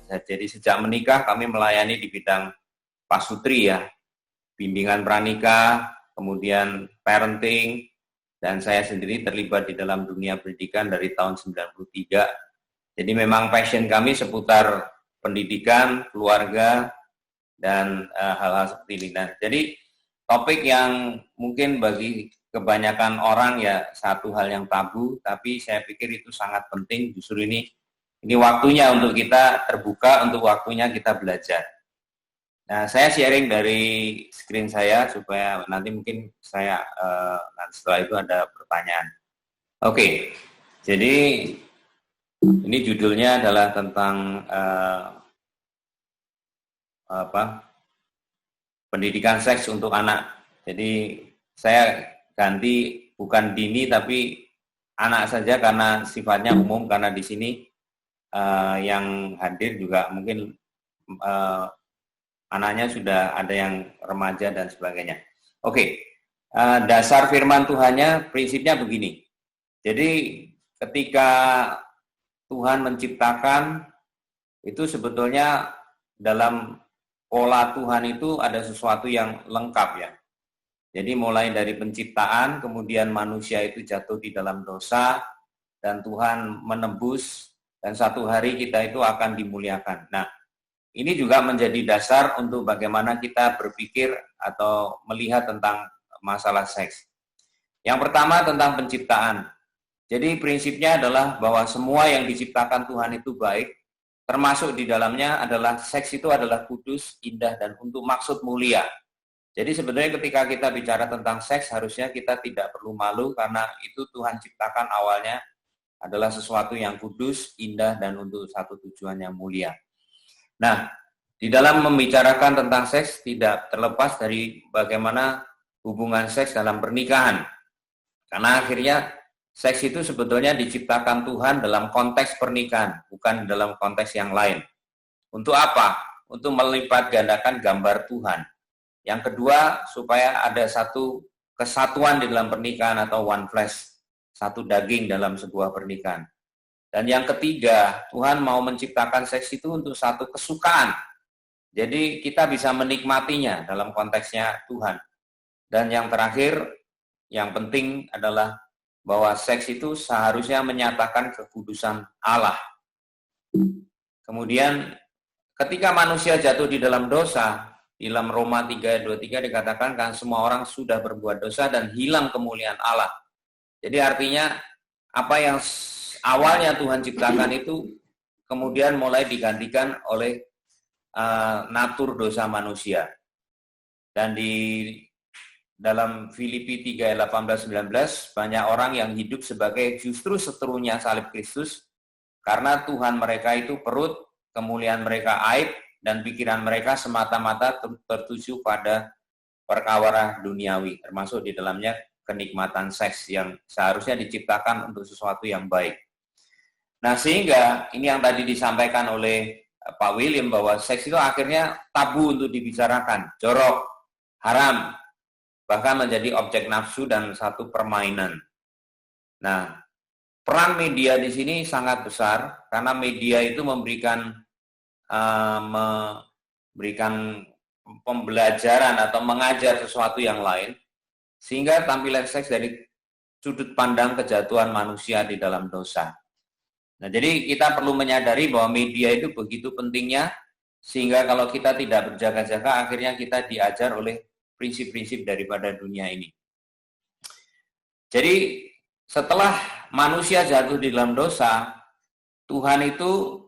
Jadi sejak menikah kami melayani di bidang pasutri ya, bimbingan pranikah, kemudian parenting, dan saya sendiri terlibat di dalam dunia pendidikan dari tahun 93. Jadi memang passion kami seputar pendidikan, keluarga, dan hal-hal seperti ini. Nah, jadi topik yang mungkin bagi kebanyakan orang ya satu hal yang tabu, tapi saya pikir itu sangat penting. Justru ini waktunya untuk kita terbuka, untuk waktunya kita belajar. Nah, saya sharing dari screen saya supaya nanti mungkin saya setelah itu ada pertanyaan. Oke, jadi ini judulnya adalah tentang pendidikan seks untuk anak. Jadi saya ganti bukan dini tapi anak saja karena sifatnya umum, karena di sini yang hadir juga mungkin anaknya sudah ada yang remaja dan sebagainya. Oke, dasar firman Tuhannya prinsipnya begini. Jadi ketika Tuhan menciptakan, itu sebetulnya dalam pola Tuhan itu ada sesuatu yang lengkap ya. Jadi mulai dari penciptaan, kemudian manusia itu jatuh di dalam dosa, dan Tuhan menebus, dan satu hari kita itu akan dimuliakan. Nah, ini juga menjadi dasar untuk bagaimana kita berpikir atau melihat tentang masalah seks. Yang pertama tentang penciptaan. Jadi prinsipnya adalah bahwa semua yang diciptakan Tuhan itu baik, termasuk di dalamnya adalah seks itu adalah kudus, indah, dan untuk maksud mulia. Jadi sebenarnya ketika kita bicara tentang seks, harusnya kita tidak perlu malu karena itu Tuhan ciptakan awalnya adalah sesuatu yang kudus, indah, dan untuk satu tujuan yang mulia. Nah, di dalam membicarakan tentang seks tidak terlepas dari bagaimana hubungan seks dalam pernikahan. Karena akhirnya seks itu sebetulnya diciptakan Tuhan dalam konteks pernikahan, bukan dalam konteks yang lain. Untuk apa? Untuk melipat gandakan gambar Tuhan. Yang kedua, supaya ada satu kesatuan di dalam pernikahan atau one flesh, satu daging dalam sebuah pernikahan. Dan yang ketiga, Tuhan mau menciptakan seks itu untuk satu kesukaan. Jadi kita bisa menikmatinya dalam konteksnya Tuhan. Dan yang terakhir, yang penting adalah bahwa seks itu seharusnya menyatakan kekudusan Allah. Kemudian ketika manusia jatuh di dalam dosa, di dalam Roma 3:23 dikatakan kan semua orang sudah berbuat dosa dan hilang kemuliaan Allah. Jadi artinya apa yang awalnya Tuhan ciptakan itu kemudian mulai digantikan oleh natur dosa manusia. Dan di dalam Filipi 3:18-19 banyak orang yang hidup sebagai justru seterunya salib Kristus karena Tuhan mereka itu perut, kemuliaan mereka aib, dan pikiran mereka semata-mata tertuju pada perkara duniawi, termasuk di dalamnya kenikmatan seks yang seharusnya diciptakan untuk sesuatu yang baik. Nah, sehingga ini yang tadi disampaikan oleh Pak William bahwa seks itu akhirnya tabu untuk dibicarakan, jorok, haram, bahkan menjadi objek nafsu dan satu permainan. Nah, peran media di sini sangat besar karena media itu memberikan pembelajaran atau mengajar sesuatu yang lain, sehingga tampilan seks dari sudut pandang kejatuhan manusia di dalam dosa. Nah, jadi kita perlu menyadari bahwa media itu begitu pentingnya, sehingga kalau kita tidak berjaga-jaga, akhirnya kita diajar oleh prinsip-prinsip daripada dunia ini. Jadi setelah manusia jatuh di dalam dosa, Tuhan itu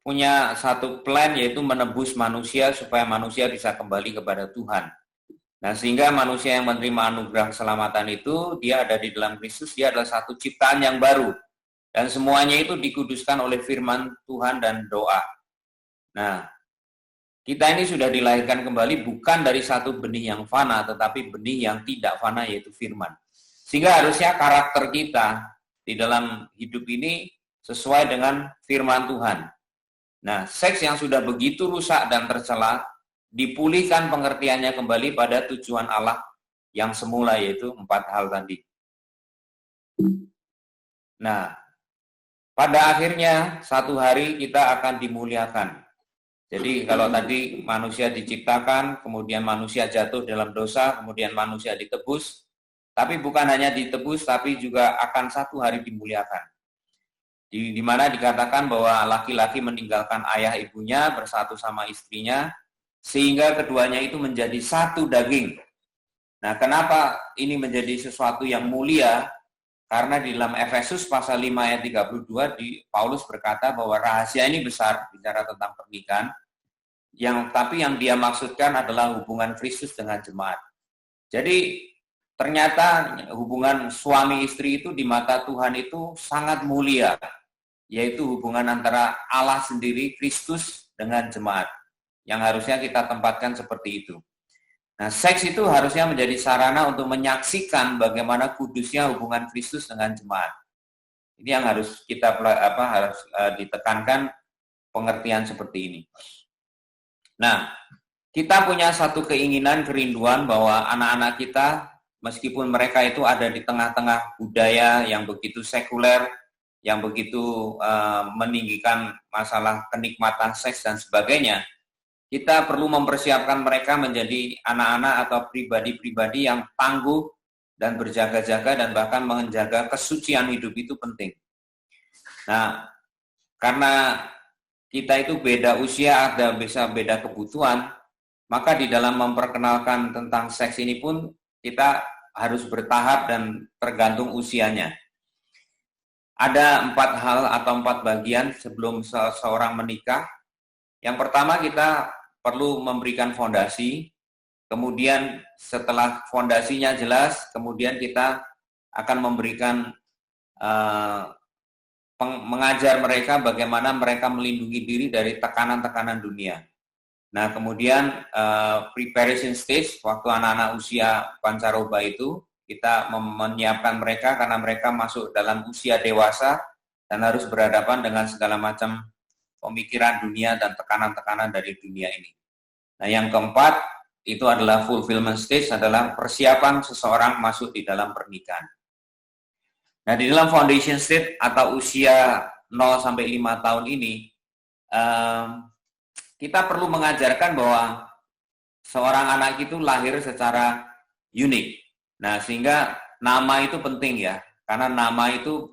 punya satu plan, yaitu menebus manusia supaya manusia bisa kembali kepada Tuhan. Nah, sehingga manusia yang menerima anugerah keselamatan itu, dia ada di dalam Kristus, dia adalah satu ciptaan yang baru. Dan semuanya itu dikuduskan oleh firman Tuhan dan doa. Nah, kita ini sudah dilahirkan kembali bukan dari satu benih yang fana, tetapi benih yang tidak fana, yaitu firman. Sehingga harusnya karakter kita di dalam hidup ini sesuai dengan firman Tuhan. Nah, seks yang sudah begitu rusak dan tercela, dipulihkan pengertiannya kembali pada tujuan Allah yang semula, yaitu 4 hal tadi. Nah, pada akhirnya satu hari kita akan dimuliakan. Jadi kalau tadi manusia diciptakan, kemudian manusia jatuh dalam dosa, kemudian manusia ditebus, tapi bukan hanya ditebus, tapi juga akan satu hari dimuliakan. Di mana dikatakan bahwa laki-laki meninggalkan ayah ibunya, bersatu sama istrinya, sehingga keduanya itu menjadi satu daging. Nah, kenapa ini menjadi sesuatu yang mulia? Karena di dalam Efesus pasal 5 ayat 32, Paulus berkata bahwa rahasia ini besar, bicara tentang pernikahan, tapi yang dia maksudkan adalah hubungan Kristus dengan jemaat. Jadi ternyata hubungan suami istri itu di mata Tuhan itu sangat mulia, yaitu hubungan antara Allah sendiri, Kristus dengan jemaat, yang harusnya kita tempatkan seperti itu. Nah, seks itu harusnya menjadi sarana untuk menyaksikan bagaimana kudusnya hubungan Kristus dengan jemaat. Ini yang harus kita harus ditekankan, pengertian seperti ini. Nah, kita punya satu keinginan, kerinduan bahwa anak-anak kita, meskipun mereka itu ada di tengah-tengah budaya yang begitu sekuler, yang begitu meninggikan masalah kenikmatan seks dan sebagainya, kita perlu mempersiapkan mereka menjadi anak-anak atau pribadi-pribadi yang tangguh dan berjaga-jaga dan bahkan menjaga kesucian hidup itu penting. Nah, karena kita itu beda usia, bisa beda kebutuhan, maka di dalam memperkenalkan tentang seks ini pun kita harus bertahap dan tergantung usianya. Ada 4 hal atau 4 bagian sebelum seseorang menikah. Yang pertama, kita perlu memberikan fondasi, kemudian setelah fondasinya jelas, kemudian kita akan memberikan mengajar mereka bagaimana mereka melindungi diri dari tekanan-tekanan dunia. Nah, kemudian preparation stage, waktu anak-anak usia pancaroba itu, kita menyiapkan mereka karena mereka masuk dalam usia dewasa dan harus berhadapan dengan segala macam pemikiran dunia dan tekanan-tekanan dari dunia ini. Nah, yang keempat, itu adalah fulfillment stage, adalah persiapan seseorang masuk di dalam pernikahan. Nah, di dalam foundation state atau usia 0-5 tahun ini, kita perlu mengajarkan bahwa seorang anak itu lahir secara unik. Nah, sehingga nama itu penting ya, karena nama itu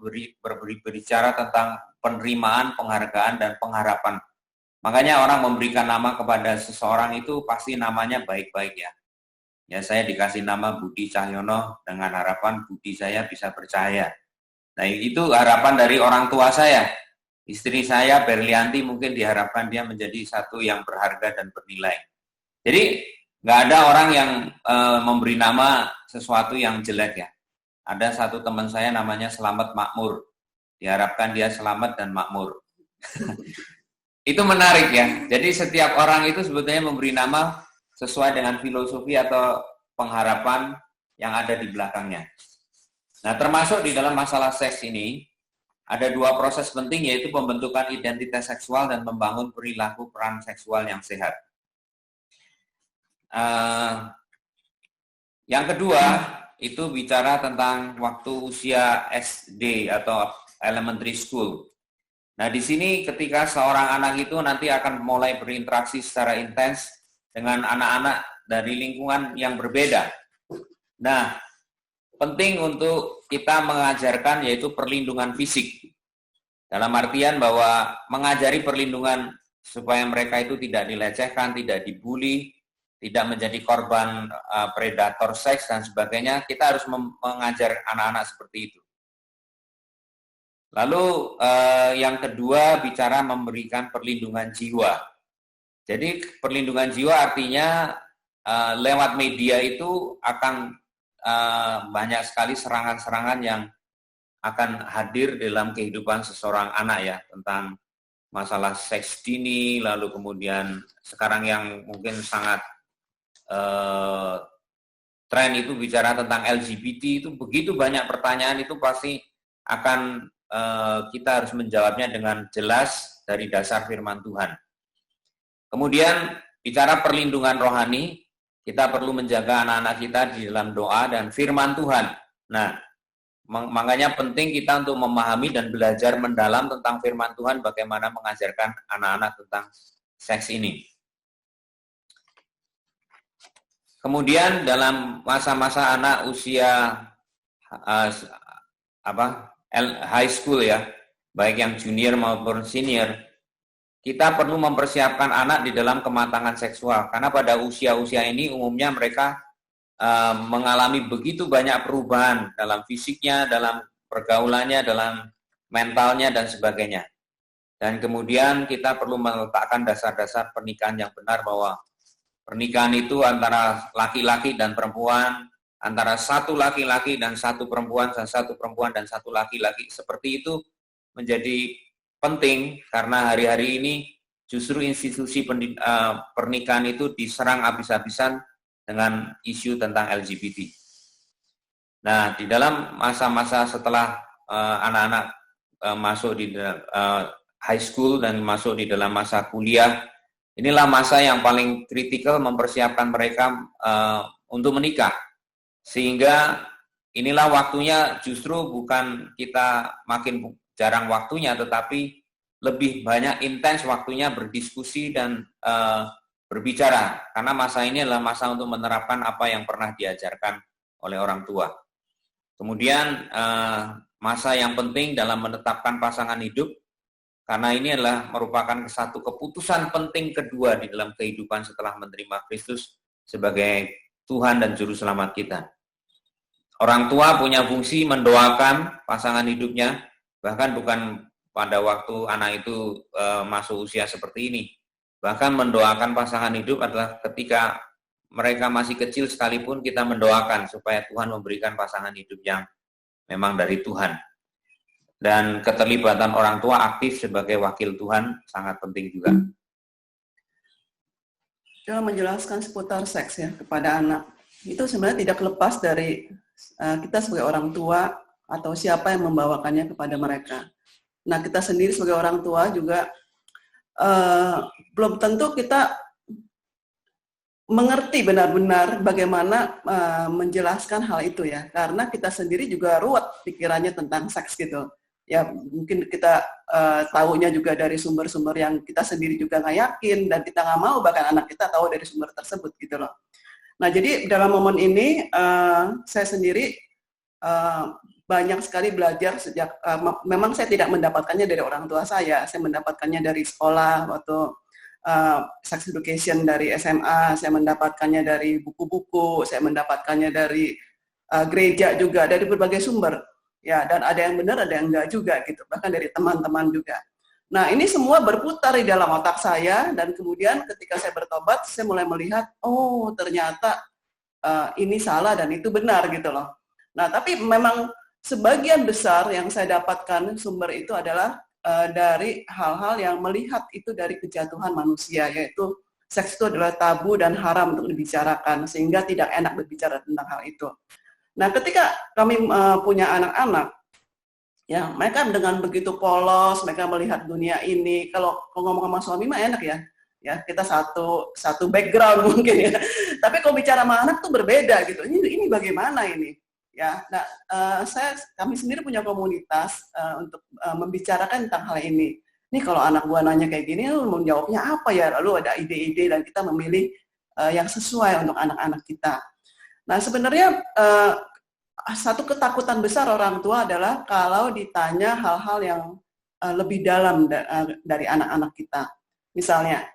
berbicara tentang penerimaan, penghargaan, dan pengharapan. Makanya orang memberikan nama kepada seseorang itu pasti namanya baik-baik ya. Ya, saya dikasih nama Budi Cahyono dengan harapan Budi saya bisa bercahaya. Nah, itu harapan dari orang tua saya. Istri saya, Berlianti, mungkin diharapkan dia menjadi satu yang berharga dan bernilai. Jadi, nggak ada orang yang memberi nama sesuatu yang jelek ya. Ada satu teman saya namanya Selamat Makmur. Diharapkan dia selamat dan makmur. Itu menarik ya. Jadi setiap orang itu sebetulnya memberi nama sesuai dengan filosofi atau pengharapan yang ada di belakangnya. Nah, termasuk di dalam masalah seks ini, ada 2 proses penting, yaitu pembentukan identitas seksual dan membangun perilaku peran seksual yang sehat. Yang kedua, itu bicara tentang waktu usia SD atau elementary school. Nah, di sini ketika seorang anak itu nanti akan mulai berinteraksi secara intens dengan anak-anak dari lingkungan yang berbeda. Nah, penting untuk kita mengajarkan yaitu perlindungan fisik. Dalam artian bahwa mengajari perlindungan supaya mereka itu tidak dilecehkan, tidak dibully, tidak menjadi korban predator seks dan sebagainya, kita harus mengajar anak-anak seperti itu. Lalu yang kedua bicara memberikan perlindungan jiwa. Jadi perlindungan jiwa artinya lewat media itu akan banyak sekali serangan-serangan yang akan hadir dalam kehidupan seseorang anak ya, tentang masalah seks dini, lalu kemudian sekarang yang mungkin sangat tren itu bicara tentang LGBT, itu begitu banyak pertanyaan, itu pasti akan kita harus menjawabnya dengan jelas dari dasar firman Tuhan. Kemudian bicara perlindungan rohani, kita perlu menjaga anak-anak kita di dalam doa dan firman Tuhan. Nah, Makanya penting kita untuk memahami dan belajar mendalam tentang firman Tuhan, bagaimana mengajarkan anak-anak tentang seks ini. Kemudian dalam masa-masa anak usia high school ya, baik yang junior maupun senior, kita perlu mempersiapkan anak di dalam kematangan seksual, karena pada usia-usia ini umumnya mereka mengalami begitu banyak perubahan dalam fisiknya, dalam pergaulannya, dalam mentalnya, dan sebagainya. Dan kemudian kita perlu meletakkan dasar-dasar pernikahan yang benar, bahwa pernikahan itu antara laki-laki dan perempuan, antara satu laki-laki dan satu perempuan, dan satu perempuan dan satu laki-laki. Seperti itu menjadi penting, karena hari-hari ini justru institusi pernikahan itu diserang habis-habisan dengan isu tentang LGBT. Nah, di dalam masa-masa setelah anak-anak masuk di high school dan masuk di dalam masa kuliah, inilah masa yang paling kritikal mempersiapkan mereka untuk menikah. Sehingga inilah waktunya justru bukan kita makin jarang waktunya, tetapi lebih banyak intens waktunya berdiskusi dan berbicara, karena masa ini adalah masa untuk menerapkan apa yang pernah diajarkan oleh orang tua. Kemudian masa yang penting dalam menetapkan pasangan hidup, karena ini adalah merupakan satu keputusan penting kedua di dalam kehidupan setelah menerima Kristus sebagai Tuhan dan Juru Selamat kita. Orang tua punya fungsi mendoakan pasangan hidupnya, bahkan bukan pada waktu anak itu masuk usia seperti ini. Bahkan mendoakan pasangan hidup adalah ketika mereka masih kecil sekalipun, kita mendoakan supaya Tuhan memberikan pasangan hidup yang memang dari Tuhan. Dan keterlibatan orang tua aktif sebagai wakil Tuhan sangat penting juga. Dalam menjelaskan seputar seks ya kepada anak, itu sebenarnya tidak lepas dari kita sebagai orang tua atau siapa yang membawakannya kepada mereka. Nah, kita sendiri sebagai orang tua juga belum tentu kita mengerti benar-benar bagaimana menjelaskan hal itu ya, karena kita sendiri juga ruwet pikirannya tentang seks gitu. Ya mungkin kita tahunya juga dari sumber-sumber yang kita sendiri juga nggak yakin, dan kita nggak mau bahkan anak kita tahu dari sumber tersebut gitu loh. Nah, jadi dalam momen ini saya sendiri banyak sekali belajar sejak, memang saya tidak mendapatkannya dari orang tua saya mendapatkannya dari sekolah, waktu sex education dari SMA, saya mendapatkannya dari buku-buku, saya mendapatkannya dari gereja juga, dari berbagai sumber, ya, dan ada yang benar, ada yang enggak juga gitu, bahkan dari teman-teman juga. Nah, ini semua berputar di dalam otak saya, dan kemudian ketika saya bertobat, saya mulai melihat, oh ternyata ini salah dan itu benar gitu loh. Nah, tapi memang sebagian besar yang saya dapatkan sumber itu adalah dari hal-hal yang melihat itu dari kejatuhan manusia, yaitu seks itu adalah tabu dan haram untuk dibicarakan, sehingga tidak enak berbicara tentang hal itu. Nah, ketika kami punya anak-anak, ya mereka dengan begitu polos, mereka melihat dunia ini. Kalau ngomong sama suami mah enak ya, kita satu background mungkin ya. Tapi kalau bicara sama anak tuh berbeda gitu. Ini bagaimana ini? Ya, nah kami sendiri punya komunitas untuk membicarakan tentang hal ini. Ini kalau anak gua nanya kayak gini, lu mau jawabnya apa ya? Lalu ada ide-ide dan kita memilih yang sesuai untuk anak-anak kita. Nah, sebenarnya satu ketakutan besar orang tua adalah kalau ditanya hal-hal yang lebih dalam dari anak-anak kita. Misalnya,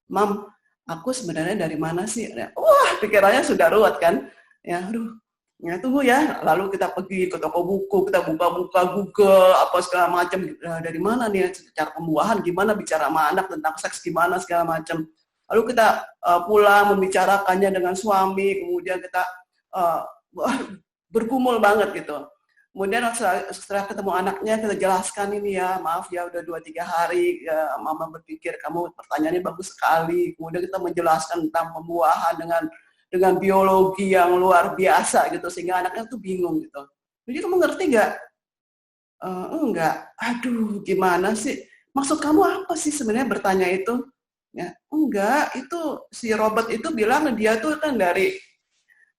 Mam, aku sebenarnya dari mana sih? Wah, pikirannya sudah ruwet kan? Ya, aduh. Ya tunggu ya, lalu kita pergi ke toko buku, kita buka-buka Google, apa segala macam, dari mana nih cara pembuahan, gimana bicara sama anak tentang seks, gimana segala macam. Lalu kita pulang membicarakannya dengan suami, kemudian kita bergumul banget gitu. Kemudian setelah ketemu anaknya, kita jelaskan ini ya, maaf ya udah 2-3 hari, ya, mama berpikir kamu pertanyaannya bagus sekali. Kemudian kita menjelaskan tentang pembuahan dengan biologi yang luar biasa gitu, sehingga anaknya tuh bingung gitu. Jadi kamu ngerti nggak? Enggak. Aduh, gimana sih? Maksud kamu apa sih sebenarnya bertanya itu? Ya, enggak. Itu si Robert itu bilang dia tuh kan dari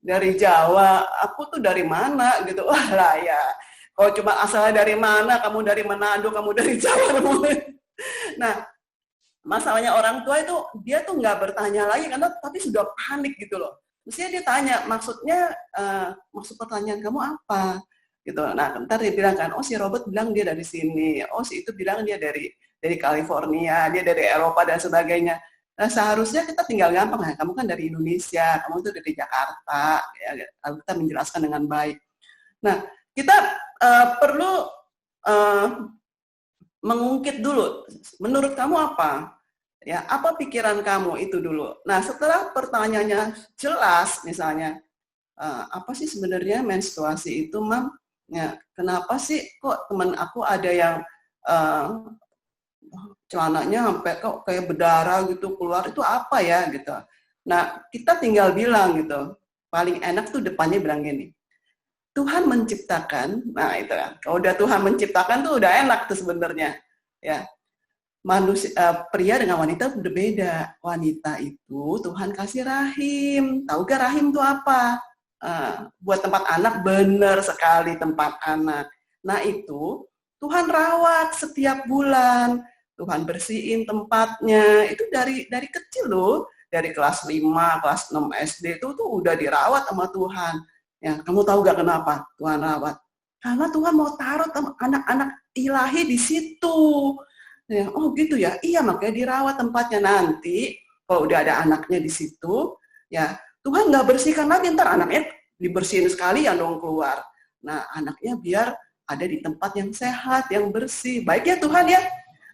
dari Jawa, aku tuh dari mana gitu. Wah lah ya, kalau cuma asalnya dari mana, kamu dari Manado, kamu dari Jawa. Nah, masalahnya orang tua itu dia tuh nggak bertanya lagi karena tapi sudah panik gitu loh. Mestinya dia tanya, maksudnya maksud pertanyaan kamu apa? Gitu. Nah, ntar dia bilang kan, oh si Robert bilang dia dari sini, oh si itu bilang dia dari California, dia dari Eropa dan sebagainya. Nah, seharusnya kita tinggal gampang, nah, kamu kan dari Indonesia, kamu itu dari Jakarta, ya, lalu kita menjelaskan dengan baik. Nah, kita perlu mengungkit dulu, menurut kamu apa? Ya, apa pikiran kamu itu dulu. Nah, setelah pertanyaannya jelas, misalnya, apa sih sebenarnya menstruasi itu, Mam? Ya, kenapa sih kok teman aku ada yang celananya sampai kok kayak berdarah gitu keluar, itu apa ya gitu. Nah, kita tinggal bilang gitu. Paling enak tuh depannya bilang gini. Tuhan menciptakan, nah itu kan. Kalau udah Tuhan menciptakan tuh udah enak tuh sebenarnya. Ya. Manusia pria dengan wanita berbeda. Wanita itu Tuhan kasih rahim. Tahu gak rahim itu apa? Buat tempat anak, benar sekali tempat anak. Nah, itu Tuhan rawat setiap bulan. Tuhan bersihin tempatnya, itu dari kecil loh, dari kelas 5, kelas 6 SD itu tuh udah dirawat sama Tuhan. Ya, kamu tahu gak kenapa Tuhan rawat? Karena Tuhan mau taruh anak-anak ilahi di situ. Ya, oh gitu ya, iya makanya dirawat tempatnya. Nanti kalau udah ada anaknya di situ, ya Tuhan nggak bersihkan lagi, ntar anaknya dibersihin sekalian dong keluar. Nah, anaknya biar ada di tempat yang sehat, yang bersih. Baik ya Tuhan ya.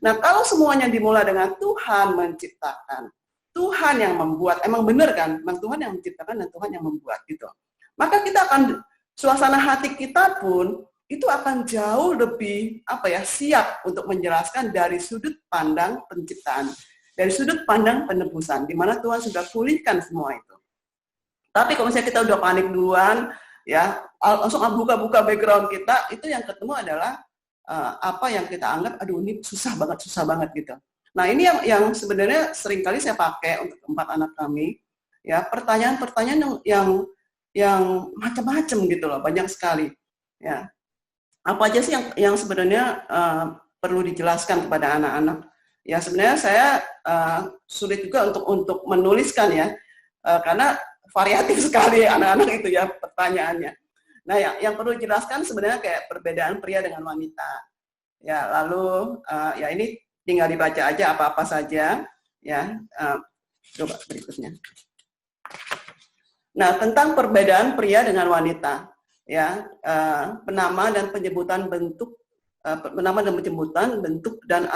Nah, kalau semuanya dimulai dengan Tuhan menciptakan, Tuhan yang membuat, emang benar kan? Memang Tuhan yang menciptakan dan Tuhan yang membuat gitu. Maka kita akan, suasana hati kita pun, itu akan jauh lebih siap untuk menjelaskan dari sudut pandang penciptaan, dari sudut pandang penebusan, di mana Tuhan sudah pulihkan semua itu. Tapi kalau misalnya kita udah panik duluan, ya langsung buka-buka background kita, itu yang ketemu adalah apa yang kita anggap, aduh ini susah banget gitu. Nah ini yang sebenarnya seringkali saya pakai untuk 4 anak kami, ya pertanyaan-pertanyaan yang macam-macam gitu loh, banyak sekali. Ya, apa aja sih yang sebenarnya perlu dijelaskan kepada anak-anak? Ya sebenarnya saya sulit juga untuk menuliskan ya, karena variatif sekali anak-anak itu ya pertanyaannya. Nah, yang perlu dijelaskan sebenarnya kayak perbedaan pria dengan wanita. Ya, lalu ya ini tinggal dibaca aja apa-apa saja. Ya, coba berikutnya. Nah, tentang perbedaan pria dengan wanita, ya, penama dan penyebutan bentuk, dan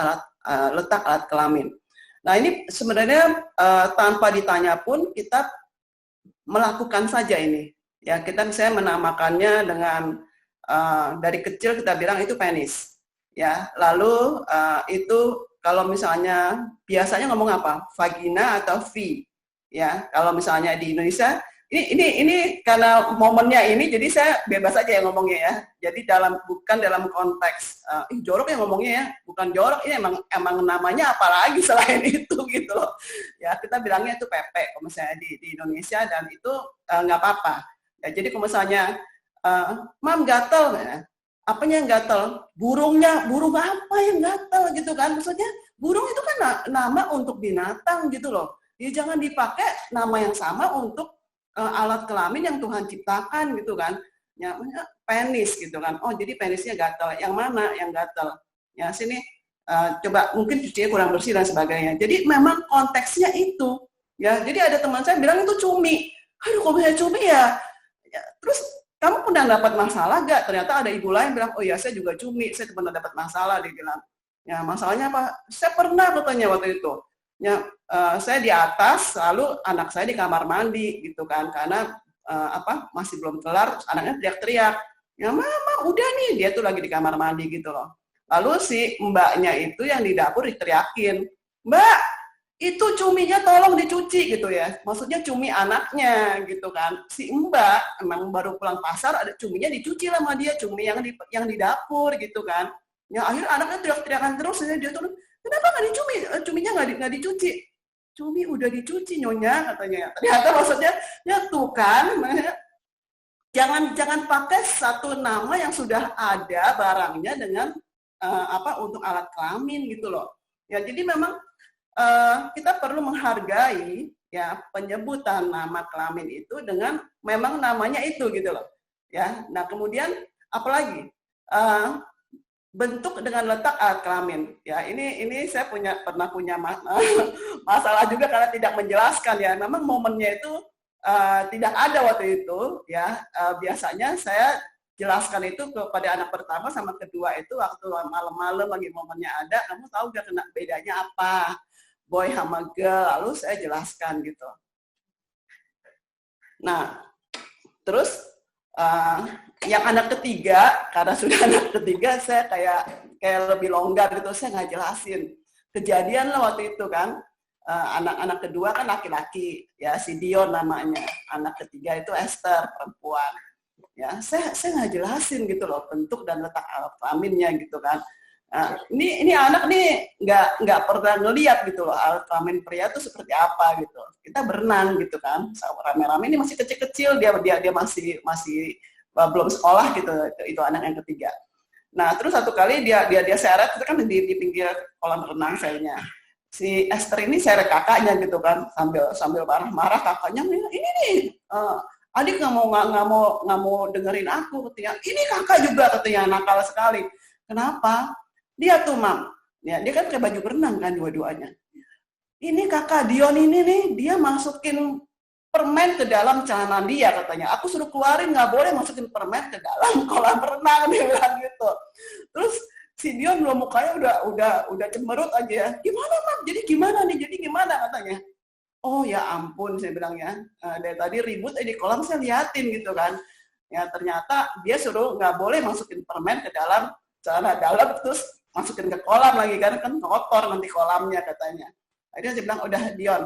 letak alat kelamin. Nah, ini sebenarnya tanpa ditanya pun kita melakukan saja ini. Ya, kita misalnya menamakannya dengan dari kecil kita bilang itu penis. Ya, lalu itu kalau misalnya biasanya ngomong apa? Vagina atau V. Ya, kalau misalnya di Indonesia ini karena momennya ini jadi saya bebas aja yang ngomongnya ya. Jadi bukan dalam konteks jorok yang ngomongnya ya, bukan jorok, ini emang namanya apalagi selain itu gitu loh. Ya, kita bilangnya itu pepe kalau misalnya di Indonesia, dan itu nggak apa-apa. Ya, jadi kalau misalnya, Mam gatel, ya, apanya yang gatel? Burung apa yang gatel gitu kan? Maksudnya burung itu kan nama untuk binatang gitu loh. Ya jangan dipakai nama yang sama untuk alat kelamin yang Tuhan ciptakan gitu kan. Ya, penis gitu kan. Oh jadi penisnya gatel. Yang mana yang gatel? Ya sini coba mungkin cucinya kurang bersih dan sebagainya. Jadi memang konteksnya itu. Ya, jadi ada teman saya bilang itu cumi. Aduh, kalau misalnya cumi ya, terus kamu pernah dapat masalah gak? Ternyata ada ibu lain bilang, oh ya saya juga cumi, saya pernah dapat masalah. Dia bilang, ya masalahnya apa? Saya pernah katanya waktu itu. Ya, saya di atas, lalu anak saya di kamar mandi gitu kan, karena masih belum kelar, anaknya teriak-teriak. Ya mama udah nih, dia tuh lagi di kamar mandi gitu loh. Lalu si mbaknya itu yang di dapur diteriakin, Mbak, itu cuminya tolong dicuci gitu ya. Maksudnya cumi anaknya gitu kan. Si mbak emang baru pulang pasar, ada cuminya dicuci lah sama dia, cumi yang di dapur gitu kan. Ya akhirnya anaknya teriak-teriakan terus, dia tuh, kenapa nggak dicumi? Cuminya nggak dicuci. Cumi udah dicuci nyonya katanya. Ternyata maksudnya ya tuh kan, jangan pakai satu nama yang sudah ada barangnya dengan untuk alat kelamin gitu loh. Ya, jadi memang kita perlu menghargai ya penyebutan nama kelamin itu dengan memang namanya itu gitu loh. Ya, nah kemudian apalagi bentuk dengan letak alat kelamin. Ya, ini saya pernah punya masalah juga karena tidak menjelaskan ya. Memang momennya itu tidak ada waktu itu ya. Biasanya saya jelaskan itu kepada anak pertama sama kedua itu waktu malam-malam lagi momennya ada. Kamu tahu gak kena bedanya apa? Boy sama girl. Lalu saya jelaskan gitu. Nah, terus yang anak ketiga, karena sudah anak ketiga, saya kayak lebih longgar gitu, saya nggak jelasin. Kejadian lah waktu itu kan, anak-anak kedua kan laki-laki, ya si Dion namanya. Anak ketiga itu Esther, perempuan. Ya, saya nggak jelasin gitu loh, bentuk dan letak alat kelaminnya gitu kan. Nah, ini anak nih nggak pernah ngeliat gitu loh alat kelamin pria itu seperti apa gitu. Kita berenang gitu kan, rame-rame, ini masih kecil-kecil, dia masih belum sekolah gitu, itu anak yang ketiga. Nah terus satu kali dia seret itu kan di pinggir kolam renang sayanya. Si Esther ini seret kakaknya gitu kan, sambil marah-marah kakaknya, ini nih adik nggak mau dengerin aku katanya. Ini kakak juga katanya nakal sekali. Kenapa? Dia tuh mam, ya dia kan pakai baju berenang kan dua-duanya. Ini kakak Dion ini nih, dia masukin permen ke dalam celana dia katanya. Aku suruh keluarin, nggak boleh masukin permen ke dalam kolam renang, dia bilang gitu. Terus si Dion belum mukanya udah cemberut aja ya. Gimana mam? Jadi gimana katanya? Oh ya ampun, saya bilang ya. Dari tadi ribut di kolam saya liatin gitu kan. Ya ternyata dia suruh nggak boleh masukin permen ke dalam celana dalam, terus masukin ke kolam lagi kan kotor nanti kolamnya katanya. Akhirnya saya bilang udah Dion,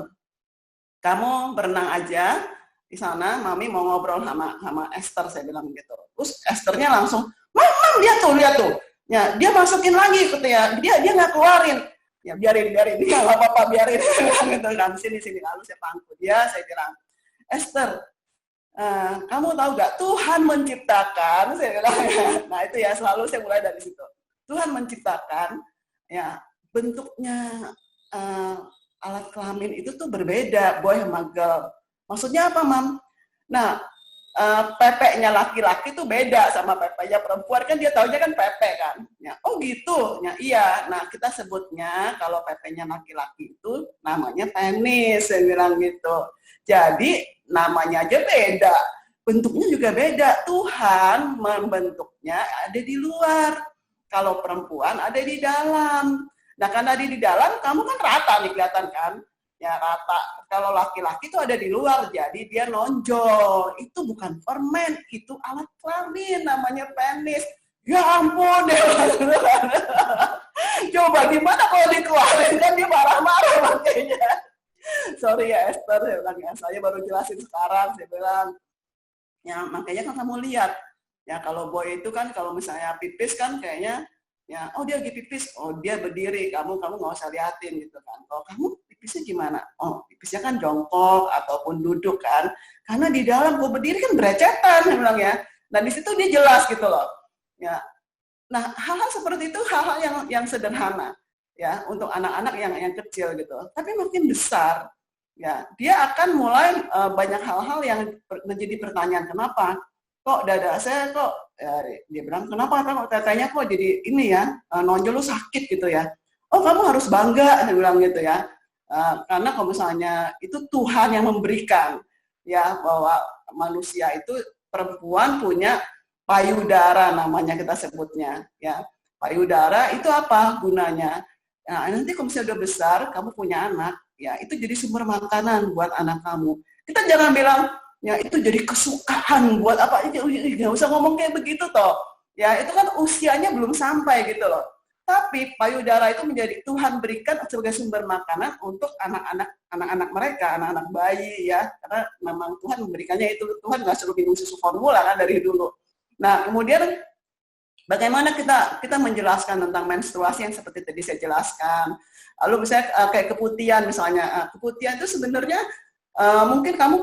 kamu berenang aja di sana, mami mau ngobrol sama Esther, saya bilang gitu. Terus Esthernya langsung, mam lihat tuh, ya dia masukin lagi katanya, dia nggak keluarin, ya biarin, dia nggak apa-apa biarin, gitu kan, sini lalu saya pangku dia, saya bilang, Esther, kamu tahu gak Tuhan menciptakan, saya bilang, nah itu ya selalu saya mulai dari situ. Tuhan menciptakan, ya bentuknya alat kelamin itu tuh berbeda, boy sama girl. Maksudnya apa, mam? Nah, pepeknya laki-laki tuh beda sama pepeknya perempuan, kan dia taunya kan pepek kan. Ya, oh gitu, ya, iya. Nah, kita sebutnya kalau pepeknya laki-laki itu namanya penis, saya bilang gitu. Jadi, namanya aja beda. Bentuknya juga beda. Tuhan membentuknya ada di luar. Kalau perempuan ada di dalam. Nah, karena di dalam, kamu kan rata nih kelihatan kan? Ya rata. Kalau laki-laki itu ada di luar, jadi dia nonjol. Itu bukan permen, itu alat kelamin, namanya penis. Ya ampun, deh. Coba gimana kalau dikeluarin, kan dia marah-marah makanya. Sorry ya Esther, saya bilang ya, saya baru jelasin sekarang, saya bilang. Ya makanya kan kamu lihat, ya kalau boy itu kan kalau misalnya pipis kan kayaknya, ya oh dia lagi pipis, oh dia berdiri, kamu nggak usah liatin gitu kan. Kalau kamu pipisnya gimana? Oh pipisnya kan jongkok ataupun duduk kan, karena di dalam gua berdiri kan berecetan, saya bilang ya. Nah di situ dia jelas gitu loh. Ya, nah hal-hal seperti itu hal-hal yang sederhana ya untuk anak-anak yang kecil gitu. Tapi makin besar, ya dia akan mulai banyak hal-hal yang menjadi pertanyaan, kenapa? Kok dada saya kok, ya, dia bilang kenapa kok tetenya kok jadi ini ya, nonjol lu sakit gitu ya. Oh kamu harus bangga, saya bilang gitu ya. Karena kalau misalnya itu Tuhan yang memberikan ya, bahwa manusia itu perempuan punya payudara namanya kita sebutnya ya. Payudara itu apa gunanya? Nah, nanti kalau misalnya udah besar kamu punya anak ya, itu jadi sumber makanan buat anak kamu. Kita jangan bilang ya itu jadi kesukaan buat apa, nggak usah ngomong kayak begitu toh. Ya itu kan usianya belum sampai gitu loh. Tapi payudara itu menjadi Tuhan berikan sebagai sumber makanan untuk anak-anak mereka, anak-anak bayi ya. Karena memang Tuhan memberikannya itu. Tuhan nggak suruh minum susu formula kan dari dulu. Nah kemudian bagaimana kita menjelaskan tentang menstruasi yang seperti tadi saya jelaskan. Lalu misalnya kayak keputihan misalnya, keputihan itu sebenarnya mungkin kamu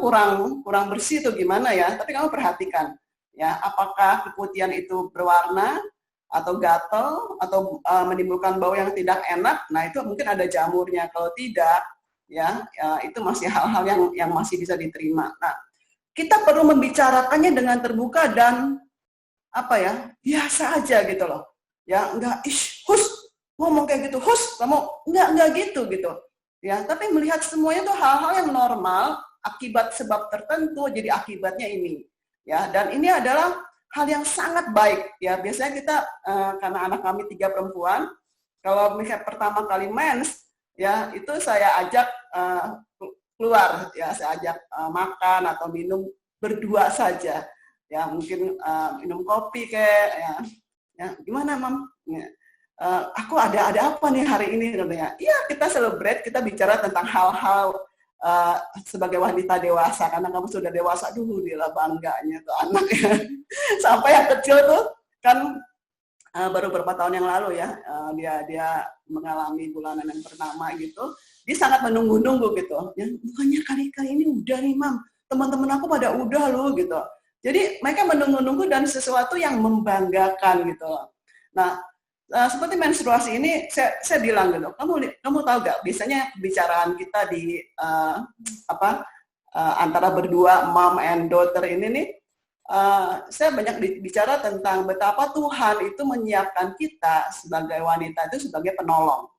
kurang bersih atau gimana ya, tapi kamu perhatikan Ya, apakah keputihan itu berwarna atau gatal atau menimbulkan bau yang tidak enak? Nah, itu mungkin ada jamurnya. Kalau tidak, ya itu masih hal-hal yang masih bisa diterima. Nah, kita perlu membicarakannya dengan terbuka dan biasa aja gitu loh. Ya, enggak ngomong kayak gitu, kamu enggak gitu. Ya, tapi melihat semuanya itu hal-hal yang normal, akibat sebab tertentu, jadi akibatnya ini. Ya, dan ini adalah hal yang sangat baik. Ya, biasanya kita karena anak kami 3 perempuan, kalau misalnya pertama kali mens, ya itu saya ajak keluar, ya saya ajak makan atau minum berdua saja. Ya, mungkin minum kopi kayak ya gimana Mam? Ya, aku ada apa nih hari ini katanya. Iya, kita celebrate, kita bicara tentang hal-hal sebagai wanita dewasa, karena kamu sudah dewasa dulu, dia bangganya tuh anaknya. Sampai yang kecil tuh kan baru beberapa tahun yang lalu ya, dia mengalami bulanan yang pertama gitu, dia sangat menunggu-nunggu gitu. Ya, bukannya kali-kali ini udah nih Mam, teman-teman aku pada udah loh gitu. Jadi mereka menunggu-nunggu dan sesuatu yang membanggakan gitu loh. Nah, seperti menstruasi ini saya bilang gitu, kamu tahu gak biasanya pembicaraan kita di antara berdua mom and daughter ini nih, saya banyak bicara tentang betapa Tuhan itu menyiapkan kita sebagai wanita itu sebagai penolong.